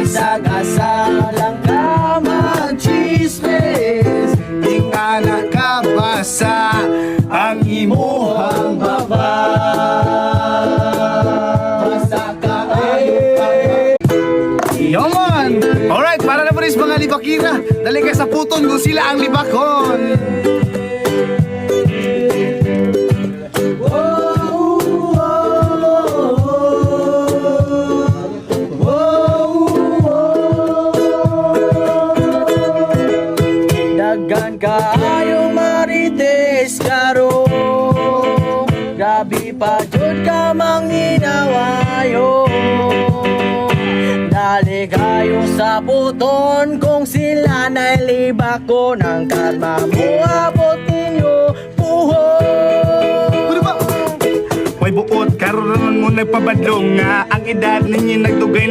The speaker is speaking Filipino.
Isang asa lang ka mag-chismis. Di nga nakabasa ang imuhang baba. Basta ka ayun. Yo man! Alright, para na po rin sa mga libakira. Dali kayo sa puton kung sila ang libakon. Daghan kaayo marites karo. Grabe pa jud ka manginawayo. Dali kayo sa puton kung sila na'y libakon. Ang karma mo abot ninyo buhon. Ano ba? May buot, karoon mo nagpabadlong nga. Ang edad ninyo nagdugay